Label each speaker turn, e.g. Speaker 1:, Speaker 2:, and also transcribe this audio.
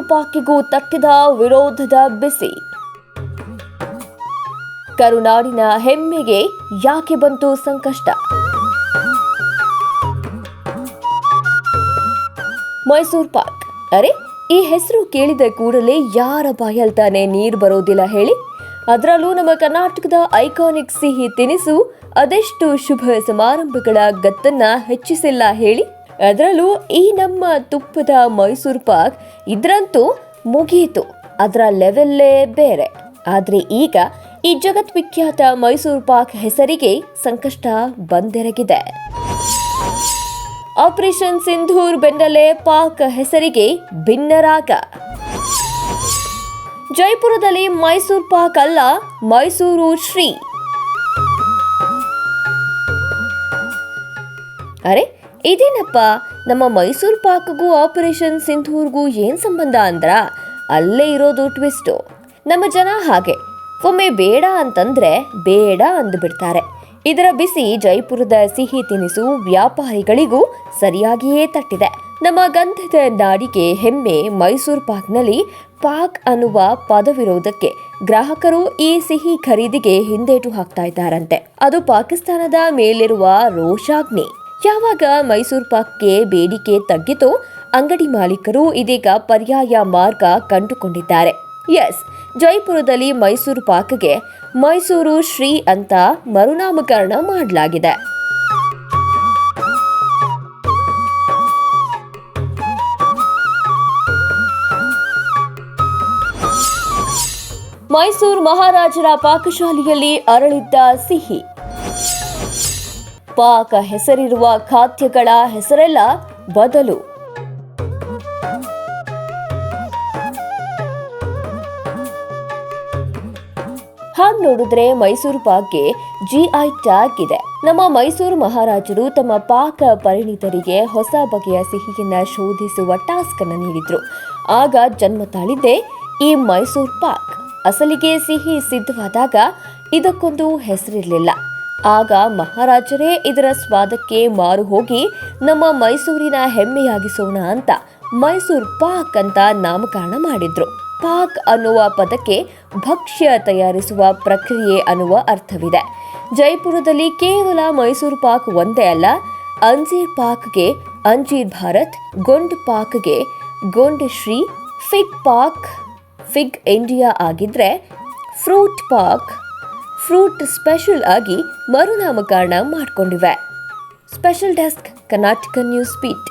Speaker 1: ಪಾಕ್ಗೂ ತಟ್ಟಿದ ವಿರೋಧದ ಬಿಸಿ. ಕರುನಾಡಿನ ಹೆಮ್ಮೆಗೆ ಯಾಕೆ ಬಂತು ಸಂಕಷ್ಟ? ಮೈಸೂರು ಪಾಕ್. ಅರೆ, ಈ ಹೆಸರು ಕೇಳಿದ ಕೂಡಲೇ ಯಾರ ಬಾಯಲ್ತಾನೆ ನೀರು ಬರೋದಿಲ್ಲ ಹೇಳಿ? ಅದರಲ್ಲೂ ನಮ್ಮ ಕರ್ನಾಟಕದ ಐಕಾನಿಕ್ ಸಿಹಿ ತಿನಿಸು ಅದೆಷ್ಟು ಶುಭ ಸಮಾರಂಭಗಳ ಗತ್ತನ್ನ ಹೆಚ್ಚಿಸಿಲ್ಲ ಹೇಳಿ? ಅದರಲ್ಲೂ ಈ ನಮ್ಮ ತುಪ್ಪದ ಮೈಸೂರು ಪಾಕ್ ಇದ್ರಂತೂ ಮುಗಿಯಿತು, ಅದರ ಲೆವೆಲ್ಲೇ ಬೇರೆ. ಆದ್ರೆ ಈಗ ಈ ಜಗದ್ವಿಖ್ಯಾತ ಮೈಸೂರು ಪಾಕ್ ಹೆಸರಿಗೆ ಸಂಕಷ್ಟ ಬಂದೆರಗಿದೆ. ಆಪರೇಷನ್ ಸಿಂಧೂರ್ ಬೆನ್ನಲ್ಲೇ ಪಾಕ್ ಹೆಸರಿಗೆ ಭಿನ್ನರಾಗ. ಜೈಪುರದಲ್ಲಿ ಮೈಸೂರು ಪಾಕ್ ಅಲ್ಲ, ಮೈಸೂರು ಶ್ರೀ. ಅರೆ, ಇದೇನಪ್ಪ, ನಮ್ಮ ಮೈಸೂರು ಪಾಕ್ಗೂ ಆಪರೇಷನ್ ಸಿಂಧೂರ್ಗೂ ಏನ್ ಸಂಬಂಧ ಅಂದ್ರ? ಅಲ್ಲೇ ಇರೋದು ಟ್ವಿಸ್ಟು. ನಮ್ಮ ಜನ ಹಾಗೆ, ಒಮ್ಮೆ ಬೇಡ ಅಂತಂದ್ರೆ ಬೇಡ ಅಂದುಬಿಡ್ತಾರೆ. ಇದರ ಬಿಸಿ ಜೈಪುರದ ಸಿಹಿ ತಿನಿಸು ವ್ಯಾಪಾರಿಗಳಿಗೂ ಸರಿಯಾಗಿಯೇ ತಟ್ಟಿದೆ. ನಮ್ಮ ಗಂಧದ ನಾಡಿಗೆ ಹೆಮ್ಮೆ ಮೈಸೂರು ಪಾಕ್ನಲ್ಲಿ ಪಾಕ್ ಅನ್ನುವ ಪದವಿರೋಧಕ್ಕೆ ಗ್ರಾಹಕರು ಈ ಸಿಹಿ ಖರೀದಿಗೆ ಹಿಂದೇಟು ಹಾಕ್ತಾ ಇದ್ದಾರಂತೆ. ಅದು ಪಾಕಿಸ್ತಾನದ ಮೇಲಿರುವ ರೋಷಾಗ್ನಿ. ಯಾವಾಗ ಮೈಸೂರು ಪಾಕ್ಗೆ ಬೇಡಿಕೆ ತಗ್ಗಿತೋ ಅಂಗಡಿ ಮಾಲೀಕರು ಇದೀಗ ಪರ್ಯಾಯ ಮಾರ್ಗ ಕಂಡುಕೊಂಡಿದ್ದಾರೆ. ಎಸ್, ಜೈಪುರದಲ್ಲಿ ಮೈಸೂರು ಪಾಕ್ಗೆ ಮೈಸೂರು ಶ್ರೀ ಅಂತ ಮರುನಾಮಕರಣ ಮಾಡಲಾಗಿದೆ. ಮೈಸೂರು ಮಹಾರಾಜರ ಪಾಕಶಾಲೆಯಲ್ಲಿ ಅರಳಿದ್ದ ಸಿಹಿ. ಪಾಕ ಹೆಸರಿರುವ ಖಾದ್ಯಗಳ ಹೆಸರೆಲ್ಲ ಬದಲು. ಹಾಗೆ ನೋಡಿದ್ರೆ ಮೈಸೂರು ಪಾಕ್ಗೆ GI ಟ್ಯಾಗ್ ಇದೆ. ನಮ್ಮ ಮೈಸೂರು ಮಹಾರಾಜರು ತಮ್ಮ ಪಾಕ ಪರಿಣಿತರಿಗೆ ಹೊಸ ಬಗೆಯ ಸಿಹಿಯನ್ನ ಶೋಧಿಸುವ ಟಾಸ್ಕ್ ಅನ್ನು ನೀಡಿದ್ರು. ಆಗ ಜನ್ಮ ತಾಳಿದ್ದೆ ಈ ಮೈಸೂರು ಪಾಕ್. ಅಸಲಿಗೆ ಸಿಹಿ ಸಿದ್ಧವಾದಾಗ ಇದಕ್ಕೊಂದು ಹೆಸರಿರಲಿಲ್ಲ. ಆಗ ಮಹಾರಾಜರೇ ಇದರ ಸ್ವಾದಕ್ಕೆ ಮಾರು ಹೋಗಿ ನಮ್ಮ ಮೈಸೂರಿನ ಹೆಮ್ಮೆಯಾಗಿಸೋಣ ಅಂತ ಮೈಸೂರು ಪಾಕ್ ಅಂತ ನಾಮಕರಣ ಮಾಡಿದ್ರು. ಪಾಕ್ ಅನ್ನುವ ಪದಕ್ಕೆ ಭಕ್ಷ್ಯ ತಯಾರಿಸುವ ಪ್ರಕ್ರಿಯೆ ಅನ್ನುವ ಅರ್ಥವಿದೆ. ಜೈಪುರದಲ್ಲಿ ಕೇವಲ ಮೈಸೂರು ಪಾಕ್ ಒಂದೇ ಅಲ್ಲ, ಅಂಜೀರ್ ಪಾಕ್ಗೆ ಅಂಜೀರ್ ಭಾರತ್, ಗೊಂಡ್ ಪಾಕ್ಗೆ Gond Shri, fig pak fig India ಆಗಿದ್ರೆ ಫ್ರೂಟ್ ಪಾಕ್ ಫ್ರೂಟ್ ಸ್ಪೆಷಲ್ ಆಗಿ ಮರುನಾಮಕರಣ ಮಾಡಿಕೊಂಡಿವೆ. Special desk, Karnataka news beet.